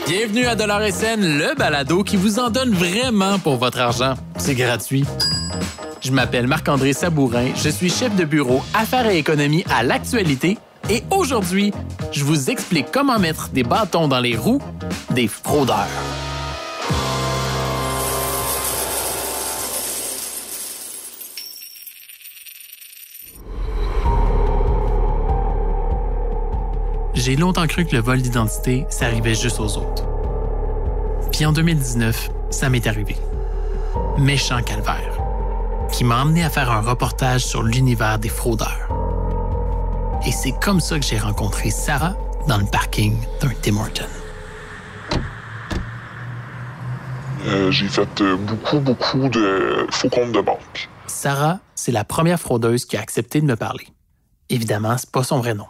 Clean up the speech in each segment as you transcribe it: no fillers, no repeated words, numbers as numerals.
Bienvenue à $SN, le balado qui vous en donne vraiment pour votre argent. C'est gratuit. Je m'appelle Marc-André Sabourin, je suis chef de bureau Affaires et économie à l'Actualité et aujourd'hui, je vous explique comment mettre des bâtons dans les roues des fraudeurs. J'ai longtemps cru que le vol d'identité, ça arrivait juste aux autres. Puis en 2019, ça m'est arrivé. Méchant calvaire, qui m'a emmené à faire un reportage sur l'univers des fraudeurs. Et c'est comme ça que j'ai rencontré Sarah dans le parking d'un Tim Hortons. J'ai fait beaucoup de faux comptes de banque. Sarah, c'est la première fraudeuse qui a accepté de me parler. Évidemment, c'est pas son vrai nom.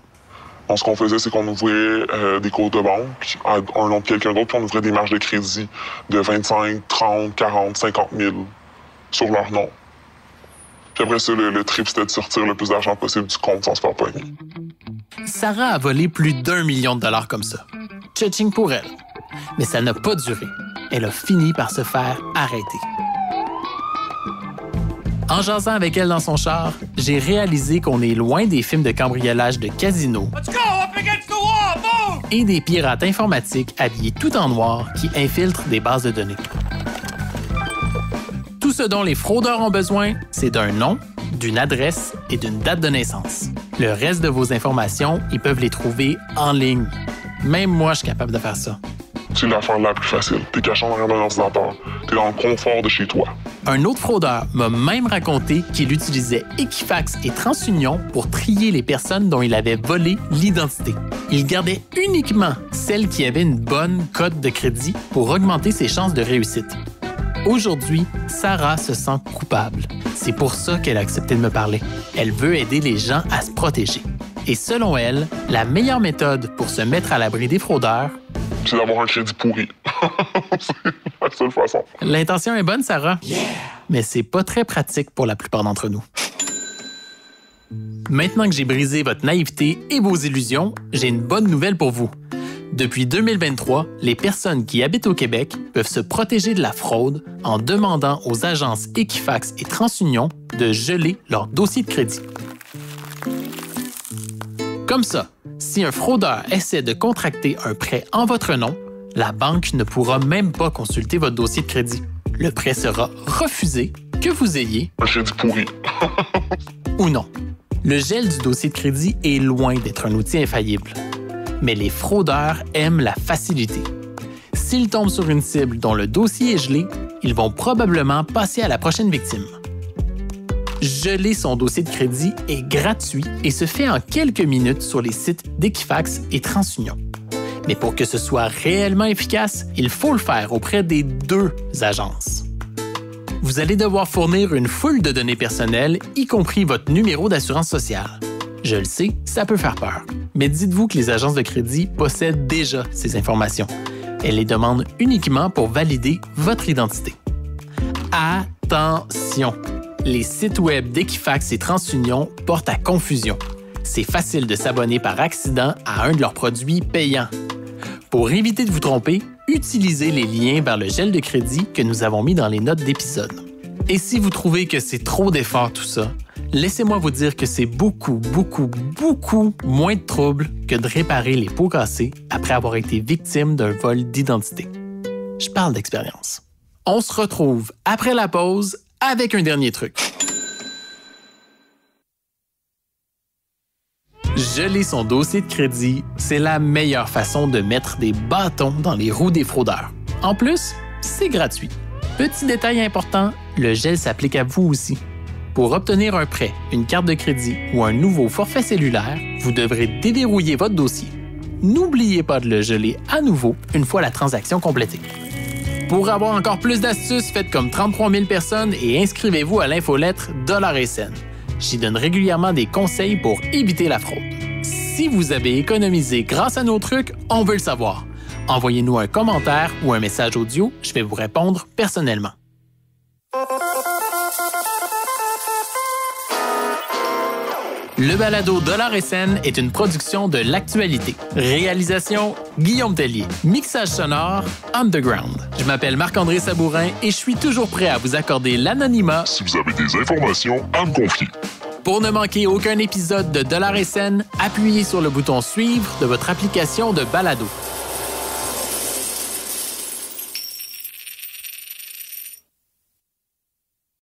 Donc, ce qu'on faisait, c'est qu'on ouvrait des comptes de banque à un nom de quelqu'un d'autre, puis on ouvrait des marges de crédit de 25, 30, 40, 50 000 sur leur nom. Puis après ça, le trip, c'était de sortir le plus d'argent possible du compte sans se faire pogner. Sarah a volé plus d'1 million de dollars comme ça. Tchitching pour elle. Mais ça n'a pas duré. Elle a fini par se faire arrêter. En jasant avec elle dans son char, j'ai réalisé qu'on est loin des films de cambriolage de casino et des pirates informatiques habillés tout en noir qui infiltrent des bases de données. Tout ce dont les fraudeurs ont besoin, c'est d'un nom, d'une adresse et d'une date de naissance. Le reste de vos informations, ils peuvent les trouver en ligne. Même moi, je suis capable de faire ça. C'est l'affaire la plus facile. T'es caché en arrière d'un ordinateur. T'es dans le confort de chez toi. Un autre fraudeur m'a même raconté qu'il utilisait Equifax et TransUnion pour trier les personnes dont il avait volé l'identité. Il gardait uniquement celles qui avaient une bonne cote de crédit pour augmenter ses chances de réussite. Aujourd'hui, Sarah se sent coupable. C'est pour ça qu'elle a accepté de me parler. Elle veut aider les gens à se protéger. Et selon elle, la meilleure méthode pour se mettre à l'abri des fraudeurs, c'est d'avoir un crédit pourri. C'est la seule façon. L'intention est bonne, Sarah. Yeah! Mais c'est pas très pratique pour la plupart d'entre nous. Maintenant que j'ai brisé votre naïveté et vos illusions, j'ai une bonne nouvelle pour vous. Depuis 2023, les personnes qui habitent au Québec peuvent se protéger de la fraude en demandant aux agences Equifax et TransUnion de geler leur dossier de crédit. Comme ça, si un fraudeur essaie de contracter un prêt en votre nom, la banque ne pourra même pas consulter votre dossier de crédit. Le prêt sera refusé, que vous ayez un crédit pourri ou non. Le gel du dossier de crédit est loin d'être un outil infaillible. Mais les fraudeurs aiment la facilité. S'ils tombent sur une cible dont le dossier est gelé, ils vont probablement passer à la prochaine victime. Geler son dossier de crédit est gratuit et se fait en quelques minutes sur les sites d'Equifax et TransUnion. Mais pour que ce soit réellement efficace, il faut le faire auprès des deux agences. Vous allez devoir fournir une foule de données personnelles, y compris votre numéro d'assurance sociale. Je le sais, ça peut faire peur. Mais dites-vous que les agences de crédit possèdent déjà ces informations. Elles les demandent uniquement pour valider votre identité. Attention! Les sites web d'Equifax et TransUnion portent à confusion. C'est facile de s'abonner par accident à un de leurs produits payants. Pour éviter de vous tromper, utilisez les liens vers le gel de crédit que nous avons mis dans les notes d'épisode. Et si vous trouvez que c'est trop d'efforts tout ça, laissez-moi vous dire que c'est beaucoup moins de trouble que de réparer les pots cassés après avoir été victime d'un vol d'identité. Je parle d'expérience. On se retrouve après la pause avec un dernier truc. Geler son dossier de crédit, c'est la meilleure façon de mettre des bâtons dans les roues des fraudeurs. En plus, c'est gratuit. Petit détail important, le gel s'applique à vous aussi. Pour obtenir un prêt, une carte de crédit ou un nouveau forfait cellulaire, vous devrez déverrouiller votre dossier. N'oubliez pas de le geler à nouveau une fois la transaction complétée. Pour avoir encore plus d'astuces, faites comme 33 000 personnes et inscrivez-vous à l'infolettre $SN. J'y donne régulièrement des conseils pour éviter la fraude. Si vous avez économisé grâce à nos trucs, on veut le savoir. Envoyez-nous un commentaire ou un message audio, je vais vous répondre personnellement. Le balado $SN est une production de l'actualité. Réalisation, Guillaume Tellier. Mixage sonore, Underground. Je m'appelle Marc-André Sabourin et je suis toujours prêt à vous accorder l'anonymat Si vous avez des informations à me confier. Pour ne manquer aucun épisode de $SN, appuyez sur le bouton « Suivre » de votre application de balado.